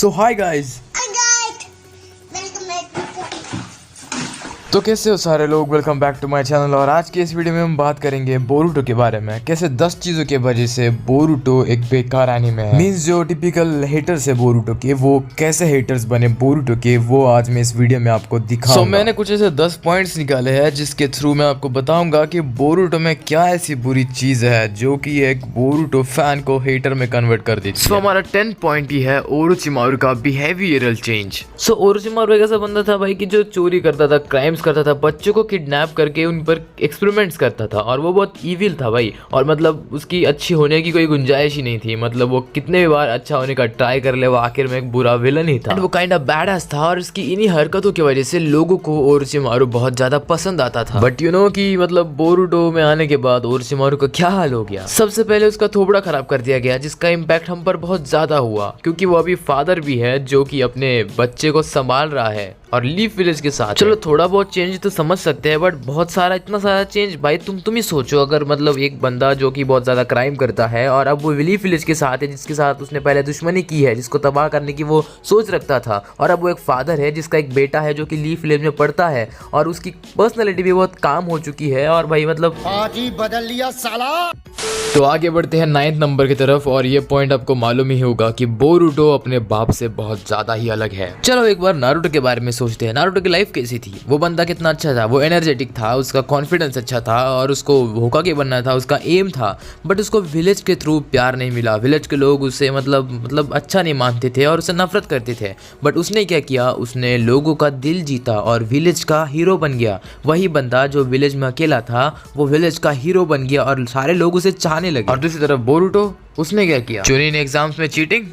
सो hi guys, तो कैसे हो सारे लोग। Welcome back to my channel. और आज की इस वीडियो में हम बात करेंगे बोरुटो के बारे में, कैसे 10 चीज़ों के वजह से बोरुटो एक बेकार एनीमे है। मींस जो टिपिकल हेटर्स है बोरुटो के, वो कैसे हेटर्स बने बोरुटो के, वो आज मैं इस वीडियो में आपको दिखाऊंगा। मैंने कुछ ऐसे 10 पॉइंट्स निकाले हैं जिसके थ्रू मैं आपको बताऊंगा कि बोरुटो में क्या ऐसी बुरी चीज़ है जो कि एक बोरुटो फैन को हेटर में कन्वर्ट कर देती है। हमारा 10 पॉइंट ही है ओरोचिमारू का बिहेवियरल चेंज। ओरोचिमारू एक ऐसा बंदा था भाई कि जो चोरी करता था, क्राइम्स करता था, बच्चों को किडनैप करके उन पर एक्सपेरिमेंट्स करता था, और वो बहुत इविल था भाई। और मतलब उसकी अच्छी होने की कोई गुंजाइश ही नहीं थी। मतलब वो कितने भी बार अच्छा होने का ट्राई कर ले, वो आखिर में एक बुरा विलन ही था। वो काइंड ऑफ बैडएस था, और इसकी इन्हीं हरकतों की वजह से लोगों को ओरोचिमारू बहुत ज्यादा पसंद आता था। बट यू नो कि मतलब बोरुटो में आने के बाद ओरोचिमारू का क्या हाल हो गया। सबसे पहले उसका थोबड़ा खराब कर दिया गया, जिसका इम्पैक्ट हम पर बहुत ज्यादा हुआ, क्योंकि वो अभी फादर भी है जो कि अपने बच्चे को संभाल रहा है और लीफ विलेज के साथ। चलो थोड़ा बहुत चेंज तो समझ सकते हैं, बट बहुत सारा, इतना सारा चेंज भाई तुम ही सोचो। अगर मतलब एक बंदा जो कि बहुत ज्यादा क्राइम करता है और अब वो लीफ विलेज के साथ है, जिसके साथ उसने पहले दुश्मनी की है, जिसको तबाह करने की वो सोच रखता था, और अब वो एक फादर है जिसका एक बेटा है जो कि लीफ विलेज में पढ़ता है, और उसकी पर्सनैलिटी भी बहुत काम हो चुकी है। और भाई मतलब आज ही बदल लिया साला। तो आगे बढ़ते हैं 9th नंबर की तरफ। और ये पॉइंट आपको मालूम ही होगा कि बोरुटो अपने बाप से बहुत ज्यादा ही अलग है। चलो एक बार नारुतो के बारे में सोचते हैं। नारुतो की लाइफ कैसी थी? वो बंदा कितना अच्छा था, वो एनर्जेटिक था, उसका कॉन्फिडेंस अच्छा था, और उसको होकागे बनना था, उसका एम था। बट उसको विलेज के थ्रू प्यार नहीं मिला। विलेज के लोग उसे मतलब अच्छा नहीं मानते थे और उसे नफरत करते थे। बट उसने क्या किया, उसने लोगों का दिल जीता और विलेज का हीरो बन गया। वही बंदा जो विलेज में अकेला था, वो विलेज का हीरो बन गया और सारे लोग उसे चाहने लगे। और दूसरी तरफ बोरुटो, उसने क्या किया? चुनिन एग्जाम्स में चीटिंग।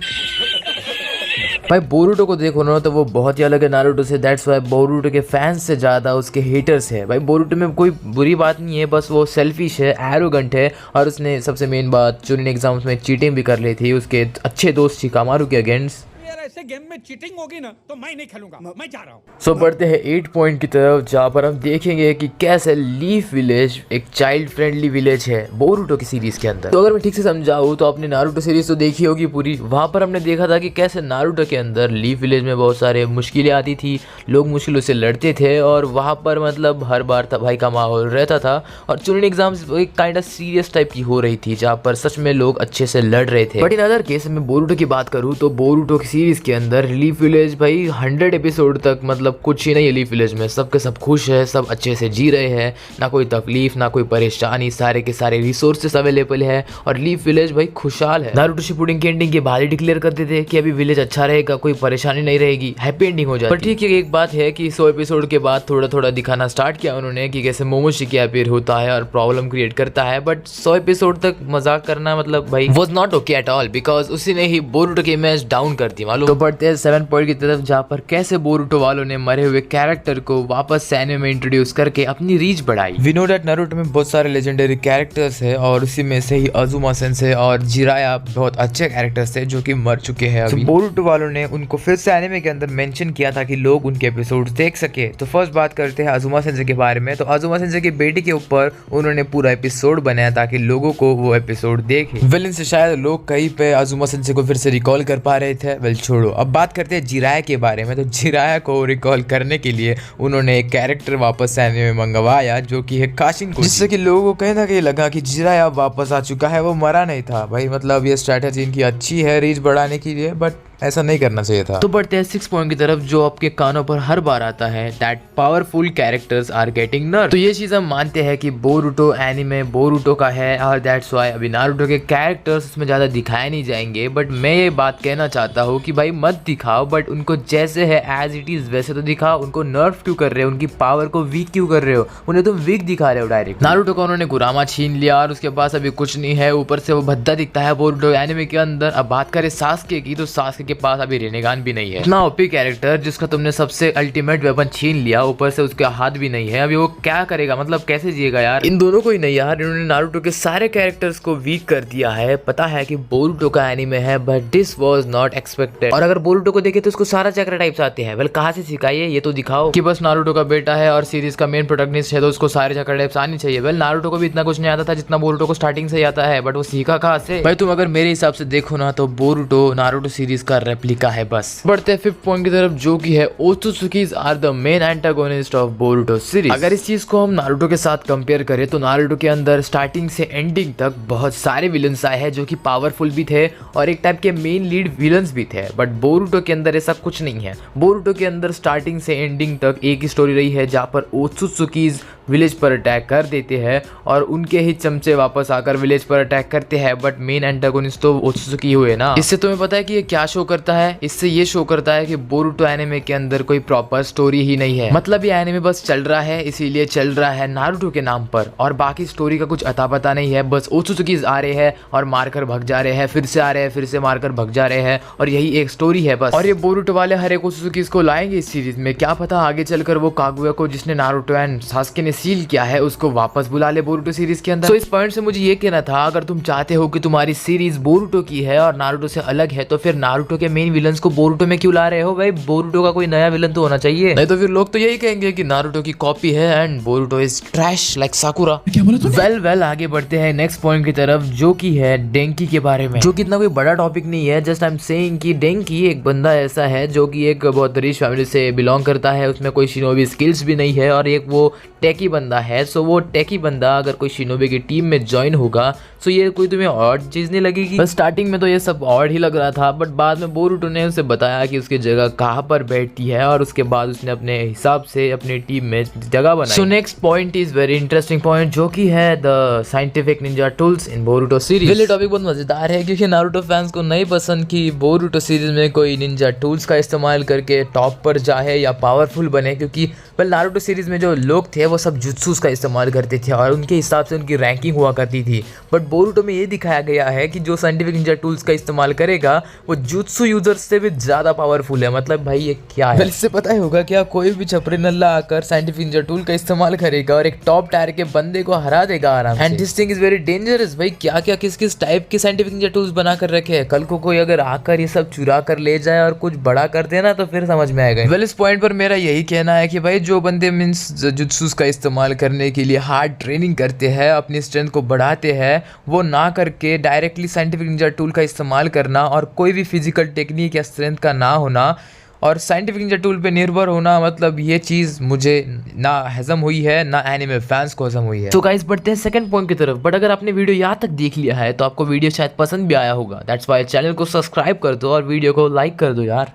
भाई बोरुटो को देखो ना, तो वो बहुत ही अलग है नारुतो से। दैट्स वाई बोरुटो के फैंस से ज़्यादा उसके हेटर्स है। भाई बोरुटो में कोई बुरी बात नहीं है, बस वो सेल्फिश है, एरोगेंट है, और उसने सबसे मेन बात चुनिन एग्जाम्स में चीटिंग भी कर ली थी उसके अच्छे दोस्त शिकामारू के अगेंस्ट। ऐसे गेम में चीटिंग होगी ना तो मैं नहीं खेलूंगा, मैं जा रहा हूँ। सो बढ़ते हैं 8 पॉइंट की तरफ, जहाँ पर हम देखेंगे कि कैसे लीफ विलेज एक चाइल्ड फ्रेंडली विलेज है बोरुटो की सीरीज के अंदर। तो अगर मैं ठीक से समझाऊँ तो आपने नारुतो सीरीज तो देखी होगी पूरी। वहाँ पर हमने देखा था कि कैसे नारुतो के अंदर लीफ विलेज में बहुत सारे मुश्किलें आती थी, लोग मुश्किलों से लड़ते थे, और वहाँ पर मतलब हर बार तबाही का माहौल रहता था। और चुनिन एग्जाम्स एक काइंड ऑफ सीरियस टाइप की हो रही थी, जहाँ पर सच में लोग अच्छे से लड़ रहे थे। बट इन अदर केस में बोरुटो की बात करूँ तो बोरुटो की सीरीज के अंदर लीफ विलेज भाई 100 एपिसोड तक मतलब कुछ ही नहीं है। लीफ विलेज में सबके सब खुश है, सब अच्छे से जी रहे हैं, ना कोई तकलीफ ना कोई परेशानी, सारे के सारे रिसोर्सेस अवेलेबल है, और लीफ विलेज भाई खुशहाल है। नारुतो शिपुडेन की एंडिंग के बाद ही डिक्लेयर करते थे कि अभी विलेज अच्छा रहेगा, कोई परेशानी नहीं रहेगी, हैप्पी एंडिंग हो जाती। पर ठीक है, एक बात है कि 100 एपिसोड के बाद थोड़ा थोड़ा दिखाना स्टार्ट किया उन्होंने कि कैसे मोमोशिकी अपीयर होता है और प्रॉब्लम क्रिएट करता है। बट 100 एपिसोड तक मजाक करना मतलब भाई was not okay at all, because उसी ने ही बोरुटो की इमेज डाउन कर दी मालूम। तो बढ़ते हैं 7 पॉइंट की तरफ, जहाँ पर कैसे बोरुटो वालों ने मरे हुए कैरेक्टर को वापस एनीमे में इंट्रोड्यूस करके अपनी रीच बढ़ाई। वी नो दैट नारुतो में बहुत सारे लेजेंडरी कैरेक्टर्स है, और उसी में से ही अजुमा सेंसेई और जिराया बहुत अच्छे कैरेक्टर्स थे जो कि मर चुके हैं अभी। बोरुटो वालों ने उनको फिर से एनीमे के अंदर मेंशन किया था कि लोग उनके एपिसोड देख सके। तो फर्स्ट बात करते हैं अजुमा सेंसेई के बारे में। तो अजुमा सेंसेई की बेटी के ऊपर उन्होंने पूरा एपिसोड बनाया ताकि लोगों को वो एपिसोड देखे। विलन से शायद लोग कहीं पे अजुमा सेंसेई को फिर से रिकॉल कर पा रहे थे। वेल छोड़ो, अब बात करते हैं जिराया के बारे में। तो जिराया को रिकॉल करने के लिए उन्होंने एक कैरेक्टर वापस एनीमे में मंगवाया जो कि है काशिन को, जिससे कि लोगों को कहीं ना कहीं लगा कि जिराया वापस आ चुका है, वो मरा नहीं था भाई। मतलब ये स्ट्रैटेजी इनकी अच्छी है रीच बढ़ाने के लिए, बट ऐसा नहीं करना चाहिए था। तो बढ़ते हैं 6 पॉइंट की तरफ, जो आपके कानों पर हर बार आता है, that powerful characters are getting nerf. तो ये चीज हम मानते हैं कि बोरुटो एनीमे बोरुटो का है, और दैट्स व्हाई अभी नारुतो के कैरेक्टर्स उसमें ज्यादा दिखाए नहीं जाएंगे। बट मैं ये बात कहना चाहता हूँ कि भाई मत दिखाओ, बट उनको जैसे है एज इट इज वैसे तो दिखाओ। उनको नर्फ क्यों कर रहे हो? उनकी पावर को वीक क्यों कर रहे हो? उन्हें तुम वीक दिखा रहे हो डायरेक्ट। नारुतो को उन्होंने गुरामा छीन लिया और उसके पास अभी कुछ नहीं है, ऊपर से वो भद्दा दिखता है बोरुटो एनीमे के अंदर। अब बात करें सास्के की, तो सास्के के पास अभी रेनेगान भी नहीं है। इतना ओपी कैरेक्टर जिसका तुमने सबसे अल्टीमेट वेपन छीन लिया, ऊपर से उसका हाथ भी नहीं है, अभी वो क्या करेगा? मतलब कैसे जिएगा यार? इन दोनों को ही नहीं यार, इन्होंने नारुतो के सारे कैरेक्टर्स को वीक कर दिया है। पता है कि बोरुटो का एनीमे है, but this was not expected. और अगर बोरुटो को देखे तो उसको सारा चक्र टाइप्स आते हैं। वेल कहाँ से सिखाइए, ये तो दिखाओ कि बस नारुतो का बेटा है और सीरीज का मेन प्रोटैगनिस्ट है तो उसको सारे चक्र टाइप्स आनी चाहिए। वेल नारुतो को भी इतना कुछ नहीं आता था जितना बोरुटो को स्टार्टिंग से ही आता है, बट वो सीखा कहाँ से? भाई तुम अगर मेरे हिसाब से देखो ना, तो बोरुटो नारुतो सीरीज का का रेप्लिका है बस। बढ़ते हैं 5th पॉइंट की तरफ, जो कि है Otsutsukis are the main antagonist of Boruto series. अगर इस चीज को हम नारुतो के साथ कंपेयर करें तो नारुतो के अंदर स्टार्टिंग से एंडिंग तक बहुत सारे विलन्स आए हैं जो कि पावरफुल भी थे और एक टाइप के मेन लीड विलन्स भी थे, बट बोरुटो के अंदर ऐसा कुछ नहीं है। बोरुटो के अंदर स्टार्टिंग से एंडिंग तक एक ही स्टोरी रही है जहाँ पर ओत्सुत्सुकीज विलेज पर अटैक कर देते हैं और उनके ही चमचे वापस आकर विलेज पर अटैक करते हैं, बट मेन एंटागोनिस्ट तो ओत्सुत्सुकी हुए ना। इससे तुम्हें पता है कि ये क्या शो करता है? इससे ये शो करता है कि बोरुटो एनिमे के अंदर कोई प्रॉपर स्टोरी ही नहीं है। मतलब ये एनिमे बस चल रहा है, इसीलिए चल रहा है नारुतो के नाम पर, और बाकी स्टोरी का कुछ अता पता नहीं है। बस ओत्सुत्सुकीज आ रहे हैं और मारकर भग जा रहे हैं, फिर से आ रहे हैं, फिर से मारकर भग जा रहे हैं, और यही एक स्टोरी है बस। और ये बोरुटो वाले हर एक ओत्सुत्सुकीज को लाएंगे इस सीरीज में, क्या पता आगे चलकर वो कागुया को, जिसने नारुतो एंड सास्के ने सील किया है, उसको वापस बुला ले बोरुटो सीरीज के अंदर। तो इस पॉइंट से मुझे ये कहना था, अगर तुम चाहते हो कि तुम्हारी सीरीज बोरुटो की है और नारुतो से अलग है, तो फिर नारुतो के मेन विलन्स को बोरुटो में क्यों ला रहे हो भाई? बोरुटो का कोई नया विलन तो होना चाहिए, नहीं तो फिर लोग तो यही कहेंगे कि नारुतो की कॉपी है and Boruto is trash like साकुरा। क्या बोला तूने? वेल आगे बढ़ते हैं नेक्स्ट पॉइंट की तरफ, जो की है डेंकी के बारे में, जो कि इतना कोई बड़ा टॉपिक नहीं है। जस्ट आई एम सेइंग कि डेंकी एक बंदा ऐसा है जो कि एक बहुत रिच फैमिली से बिलोंग करता है, उसमें कोई शिनोबी स्किल्स भी नहीं है और एक वो टेकी बंदा है। सो वो टेकी बंदा अगर कोई शिनोबी की टीम में ज्वाइन होगा सो ये कोई तुम्हें ऑड चीज नहीं लगेगी? बस स्टार्टिंग में तो ये सब ऑड ही लग रहा था, बट बाद में बोरुटो ने उसे बताया कि उसकी जगह कहाँ पर बैठती है और उसके बाद उसने अपने हिसाब से अपनी टीम में जगह बनाई। So next point is very interesting point, जो कि है the scientific Ninja tools in Boruto series. ये टॉपिक बहुत मजेदार है क्योंकि नारुतो फैंस को नहीं पसंद कि बोरुटो सीरीज में कोई निंजा टूल्स का इस्तेमाल करके टॉप पर जाए या पावरफुल बने, क्योंकि नारुतो सीरीज में जो लोग थे वो सब जुत्सूस का इस्तेमाल करते थे और उनके हिसाब से उनकी रैंकिंग हुआ करती थी। बट बोरुटो में ये दिखाया गया है कि जो साइंटिफिक निंजा टूल्स का इस्तेमाल करेगा वो जुत्सु यूजर्स से भी ज्यादा पावरफुल है। मतलब भाई ये क्या है? इससे पता ही होगा क्या कोई भी छपरे नल्ला आकर साइंटिफिक निंजा टूल का इस्तेमाल करेगा और एक टॉप टायर के बंदे को हरा देगा आराम से। And this thing is very dangerous. भाई क्या क्या किस किस टाइप के साइंटिफिक निंजा टूल्स बना कर रखे हैं, कल को कोई अगर आकर ये सब चुरा कर ले जाए और कुछ बड़ा कर देना तो फिर समझ में आएगा। वेल इस पॉइंट पर मेरा यही कहना है कि भाई जो बंदे मींस जुत्सूस का इस्तेमाल करने के लिए हार्ड ट्रेनिंग करते हैं, अपनी स्ट्रेंथ को बढ़ाते हैं, वो ना करके डायरेक्टली साइंटिफिक निंजा टूल का इस्तेमाल करना और कोई भी फिजिकल टेक्निक या स्ट्रेंथ का ना होना और साइंटिफिक निंजा टूल पे निर्भर होना, मतलब ये चीज़ मुझे ना हजम हुई है ना एनिमे फैंस को हजम हुई है। तो गाइस बढ़ते हैं सेकंड पॉइंट की तरफ। बट अगर आपने वीडियो यहाँ तक देख लिया है तो आपको वीडियो शायद पसंद भी आया होगा, दैट्स वाई चैनल को सब्सक्राइब कर दो और वीडियो को लाइक कर दो यार।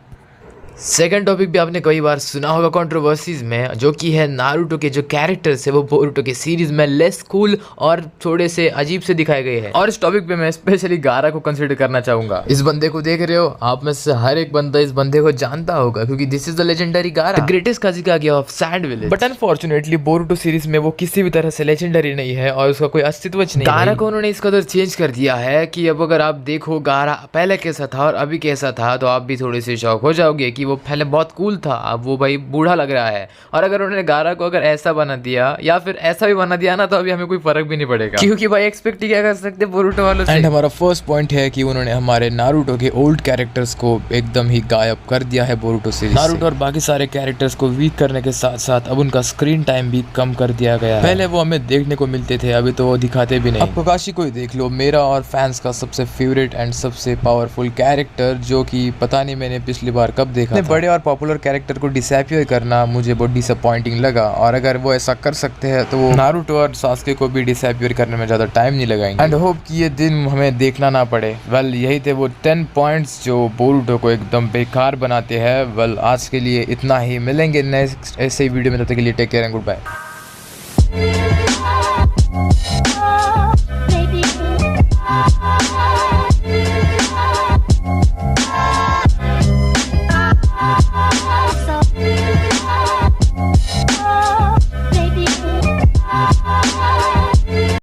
सेकंड टॉपिक भी आपने कई बार सुना होगा कंट्रोवर्सीज में, जो कि है नारुतो के जो कैरेक्टर्स है वो बोरुटो के सीरीज में लेस कूल और थोड़े से अजीब से दिखाए गए हैं। और इस टॉपिक पे मैं स्पेशली गारा को कंसीडर करना चाहूंगा। इस बंदे को देख रहे हो आप में से हर एक बंदा इस बंदे को जानता होगा क्योंकि this is the legendary Gaara, the greatest Kazekage of sand village. But unfortunately Boruto series में वो किसी भी तरह से लेजेंडरी नहीं है और उसका कोई अस्तित्व नहीं। गारा को उन्होंने इस कदर चेंज कर दिया है कि अब अगर आप देखो गारा पहले कैसा था और अभी कैसा था तो आप भी थोड़े से शौक हो जाओगे कि वो पहले बहुत कूल था, अब वो भाई बूढ़ा लग रहा है। और अगर उन्होंने गारा को अगर ऐसा बना दिया या फिर ऐसा भी बना दिया ना तो अभी हमें कोई फर्क भी नहीं पड़ेगा, क्योंकि भाई एक्सपेक्ट ही क्या कर सकते बोरुटो वालों से। एंड हमारा फर्स्ट पॉइंट है कि उन्होंने हमारे नारुतो के ओल्ड कैरेक्टर्स को एकदम ही गायब कर दिया है बोरुटो सीरीज। नारुतो और बाकी सारे कैरेक्टर्स को वीक करने के साथ साथ अब उनका स्क्रीन टाइम भी कम कर दिया गया है। पहले वो हमें देखने को मिलते थे, अभी तो वो दिखाते भी नहीं। अब ककाशी को ही देख लो, मेरा और फैंस का सबसे फेवरेट एंड सबसे पावरफुल कैरेक्टर, जो कि पता नहीं मैंने पिछली बार कब देखा था। बड़े और पॉपुलर कैरेक्टर को डिसअपियर करना मुझे बहुत डिसअपॉइंटिंग लगा, और अगर वो ऐसा कर सकते हैं तो वो नारुतो और सास्के को भी डिसअपियर करने में ज़्यादा टाइम नहीं लगाएंगे। एंड होप कि ये दिन हमें देखना ना पड़े। वेल यही थे वो 10 पॉइंट्स जो बोरुटो को एकदम बेकार बनाते हैं। वेल आज के लिए इतना ही, मिलेंगे नेक्स्ट ऐसे ही वीडियो में, तब तक के लिए take care and good bye.